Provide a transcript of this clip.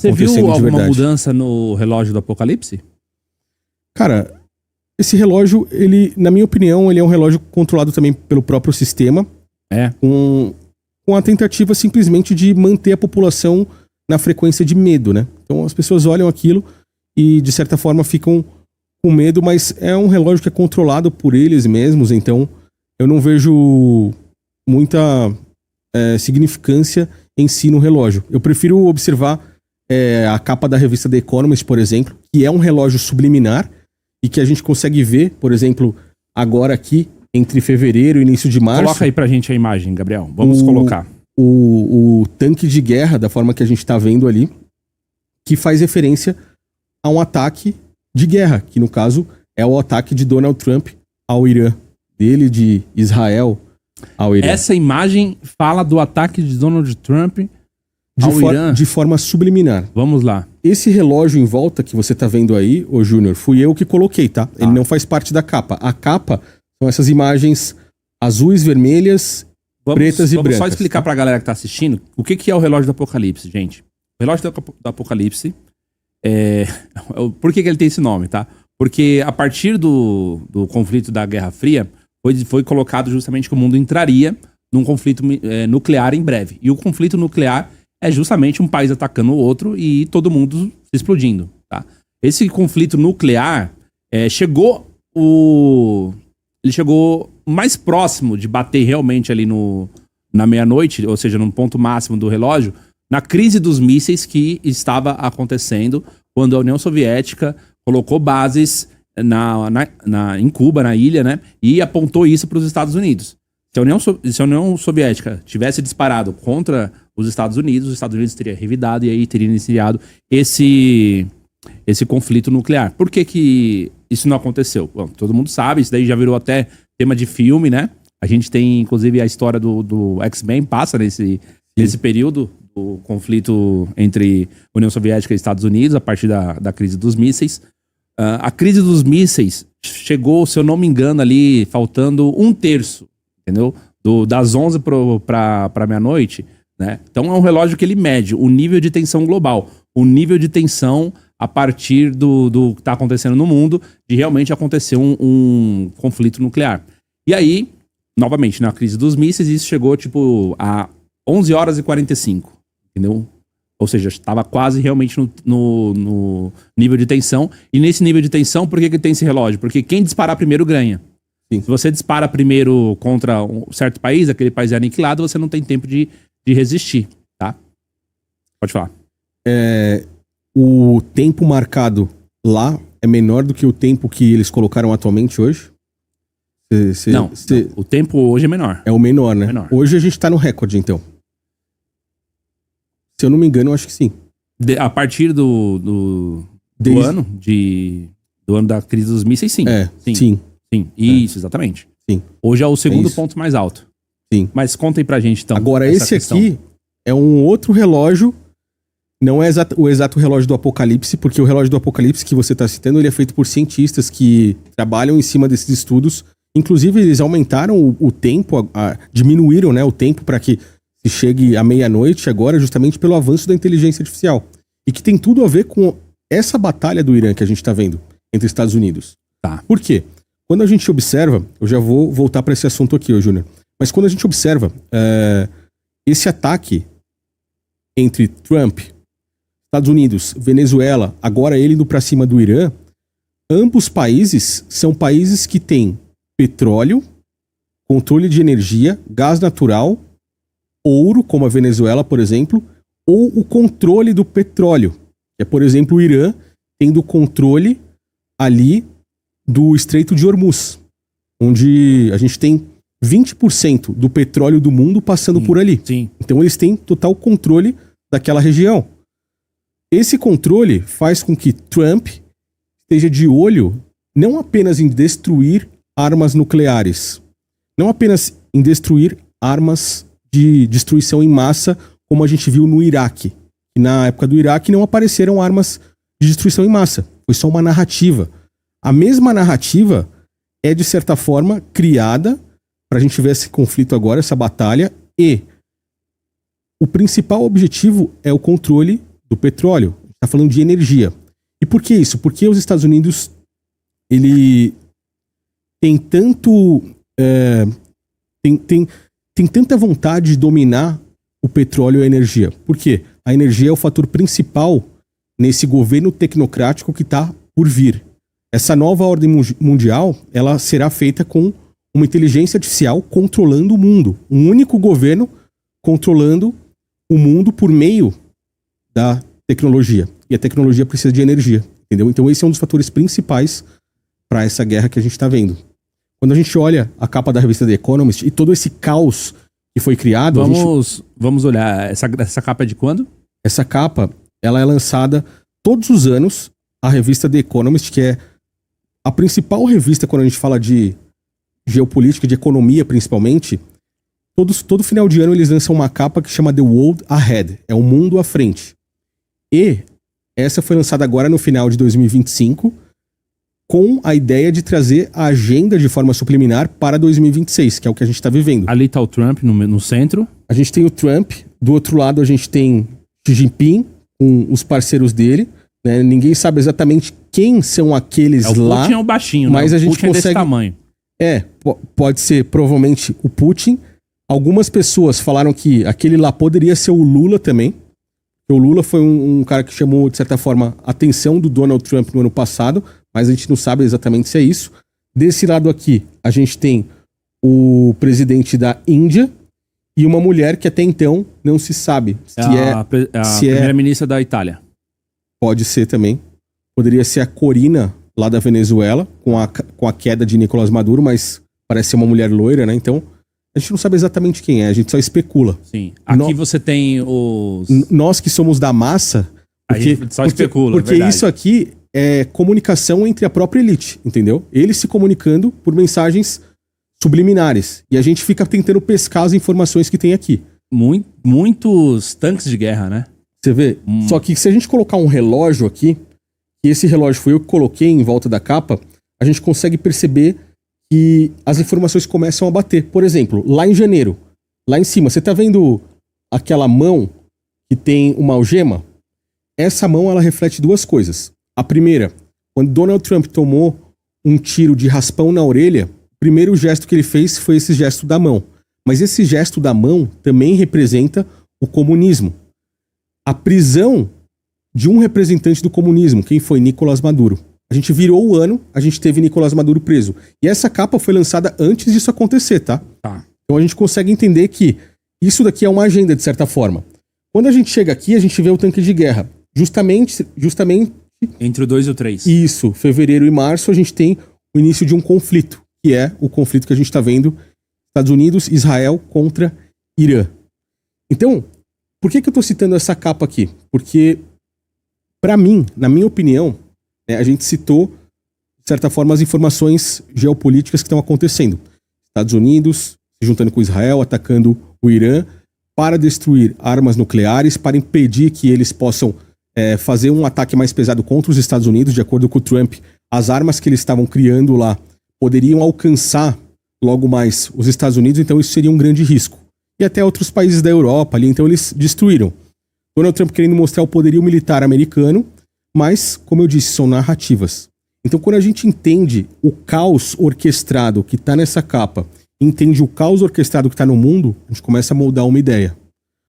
acontecendo de Você viu alguma verdade. mudança no relógio do Apocalipse? Cara, esse relógio, ele, na minha opinião, ele é um relógio controlado também pelo próprio sistema, com a tentativa simplesmente de manter a população na frequência de medo, né? Então as pessoas olham aquilo e, de certa forma, ficam com medo, mas é um relógio que é controlado por eles mesmos, então eu não vejo muita significância em si no relógio. Eu prefiro observar a capa da revista The Economist, por exemplo, que é um relógio subliminar e que a gente consegue ver, por exemplo, agora aqui, entre fevereiro e início de março... Coloca aí pra gente a imagem, Gabriel. Vamos colocar. O tanque de guerra, da forma que a gente tá vendo ali, que faz referência a um ataque de guerra, que no caso é o ataque de Donald Trump ao Irã, dele de Israel ao Irã. Essa imagem fala do ataque de Donald Trump ao Irã. De forma subliminar. Vamos lá. Esse relógio em volta que você tá vendo aí, ô Júnior, fui eu que coloquei, tá? Ele não faz parte da capa. A capa são essas imagens azuis, vermelhas, pretas e brancas. Vamos só explicar pra galera que tá assistindo o que é o relógio do Apocalipse, gente. O relógio do Apocalipse por que ele tem esse nome, tá? Porque a partir do conflito da Guerra Fria, foi colocado justamente que o mundo entraria num conflito nuclear em breve. E o conflito nuclear é justamente um país atacando o outro e todo mundo se explodindo, tá? Esse conflito nuclear chegou mais próximo de bater realmente ali na meia-noite, ou seja, no ponto máximo do relógio, na crise dos mísseis que estava acontecendo quando a União Soviética colocou bases em Cuba, na ilha, né? E apontou isso para os Estados Unidos. Se a União Soviética tivesse disparado contra os Estados Unidos teriam revidado e aí teria iniciado esse conflito nuclear. Por que isso não aconteceu? Bom, todo mundo sabe, isso daí já virou até tema de filme, né? A gente tem, inclusive, a história do X-Men, passa nesse período do conflito entre União Soviética e Estados Unidos, a partir da crise dos mísseis. A crise dos mísseis chegou, se eu não me engano, ali faltando 1/3, entendeu? Das 11 para meia-noite, né? Então é um relógio que ele mede o nível de tensão global, o nível de tensão a partir do que está acontecendo no mundo, de realmente acontecer um conflito nuclear. E aí, novamente, na crise dos mísseis, isso chegou a 11h45, entendeu? Ou seja, estava quase realmente no nível de tensão. E nesse nível de tensão, por que tem esse relógio? Porque quem disparar primeiro ganha. Sim. Se você dispara primeiro contra um certo país, aquele país é aniquilado, você não tem tempo de resistir, tá? Pode falar. O tempo marcado lá é menor do que o tempo que eles colocaram atualmente hoje? Não, o tempo hoje é menor. É o menor, né? Menor. Hoje a gente tá no recorde, então. Se eu não me engano, eu acho que sim. A partir do ano da crise dos mísseis, sim. Sim. Isso, exatamente. Sim. Hoje é o segundo ponto mais alto. Sim. Mas conta aí pra gente, então. Agora, esse aqui é um outro relógio. Não é o exato relógio do Apocalipse, porque o relógio do Apocalipse que você tá citando, ele é feito por cientistas que trabalham em cima desses estudos. Inclusive, eles aumentaram o tempo, diminuíram, né, o tempo para que se chegue à meia-noite agora, justamente pelo avanço da inteligência artificial. E que tem tudo a ver com essa batalha do Irã que a gente tá vendo entre Estados Unidos. Tá. Por quê? Quando a gente observa, eu já vou voltar para esse assunto aqui, Júnior, mas quando a gente observa esse ataque entre Trump, Estados Unidos, Venezuela, agora ele indo para cima do Irã, ambos países são países que têm petróleo, controle de energia, gás natural, ouro, como a Venezuela, por exemplo, ou o controle do petróleo, que é, por exemplo, o Irã tendo controle ali do Estreito de Hormuz, onde a gente tem 20% do petróleo do mundo passando por ali. Sim. Então eles têm total controle daquela região. Esse controle faz com que Trump esteja de olho não apenas em destruir armas nucleares, não apenas em destruir armas de destruição em massa, como a gente viu no Iraque. E na época do Iraque não apareceram armas de destruição em massa. Foi só uma narrativa. A mesma narrativa é, de certa forma, criada para a gente ver esse conflito agora, essa batalha, e o principal objetivo é o controle do petróleo, está falando de energia. E por que isso? Porque os Estados Unidos, ele tem tanto... tem tanta vontade de dominar o petróleo e a energia. Por quê? A energia é o fator principal nesse governo tecnocrático que está por vir. Essa nova ordem mundial, ela será feita com uma inteligência artificial controlando o mundo. Um único governo controlando o mundo por meio da tecnologia. E a tecnologia precisa de energia, entendeu? Então esse é um dos fatores principais para essa guerra que a gente está vendo. Quando a gente olha a capa da revista The Economist e todo esse caos que foi criado... Vamos olhar, essa capa é de quando? Essa capa, ela é lançada todos os anos, a revista The Economist, que é a principal revista quando a gente fala de geopolítica, de economia principalmente. Todo final de ano eles lançam uma capa que chama The World Ahead, é o mundo à frente. E essa foi lançada agora no final de 2025, com a ideia de trazer a agenda de forma subliminar para 2026, que é o que a gente está vivendo. Ali está o Trump no centro. A gente tem o Trump, do outro lado a gente tem Xi Jinping, com os parceiros dele, né? Ninguém sabe exatamente quem são aqueles lá. O Putin é o baixinho, mas né? A gente Putin consegue... é desse tamanho. Pode ser provavelmente o Putin. Algumas pessoas falaram que aquele lá poderia ser o Lula também. O Lula foi um cara que chamou, de certa forma, a atenção do Donald Trump no ano passado, mas a gente não sabe exatamente se é isso. Desse lado aqui, a gente tem o presidente da Índia e uma mulher que até então não se sabe se a primeira-ministra da Itália. Pode ser também. Poderia ser a Corina, lá da Venezuela, com a queda de Nicolás Maduro, mas parece ser uma mulher loira, né? Então, a gente não sabe exatamente quem é, a gente só especula. Sim. Aqui você tem os... Nós que somos da massa... A gente só especula, porque isso aqui é comunicação entre a própria elite, entendeu? Eles se comunicando por mensagens subliminares. E a gente fica tentando pescar as informações que tem aqui. Muitos tanques de guerra, né? Você vê? Só que se a gente colocar um relógio aqui, e esse relógio foi eu que coloquei em volta da capa, a gente consegue perceber que as informações começam a bater. Por exemplo, lá em janeiro, lá em cima, você tá vendo aquela mão que tem uma algema? Essa mão, ela reflete duas coisas. A primeira, quando Donald Trump tomou um tiro de raspão na orelha, o primeiro gesto que ele fez foi esse gesto da mão. Mas esse gesto da mão também representa o comunismo. A prisão de um representante do comunismo, quem foi? Nicolás Maduro. A gente virou o ano, a gente teve Nicolás Maduro preso. E essa capa foi lançada antes disso acontecer, tá? Então a gente consegue entender que isso daqui é uma agenda, de certa forma. Quando a gente chega aqui, a gente vê o tanque de guerra. Justamente... Entre o 2 e o 3. Isso, fevereiro e março, a gente tem o início de um conflito, que é o conflito que a gente está vendo, Estados Unidos, Israel contra Irã. Então, por que eu estou citando essa capa aqui? Porque, para mim, na minha opinião, a gente citou, de certa forma, as informações geopolíticas que estão acontecendo. Estados Unidos se juntando com Israel, atacando o Irã para destruir armas nucleares, para impedir que eles possam fazer um ataque mais pesado contra os Estados Unidos. De acordo com o Trump, as armas que eles estavam criando lá poderiam alcançar logo mais os Estados Unidos, então isso seria um grande risco. E até outros países da Europa ali, então eles destruíram. Donald Trump querendo mostrar o poderio militar americano, mas, como eu disse, são narrativas. Então quando a gente entende o caos orquestrado que está nessa capa, entende o caos orquestrado que está no mundo, a gente começa a moldar uma ideia.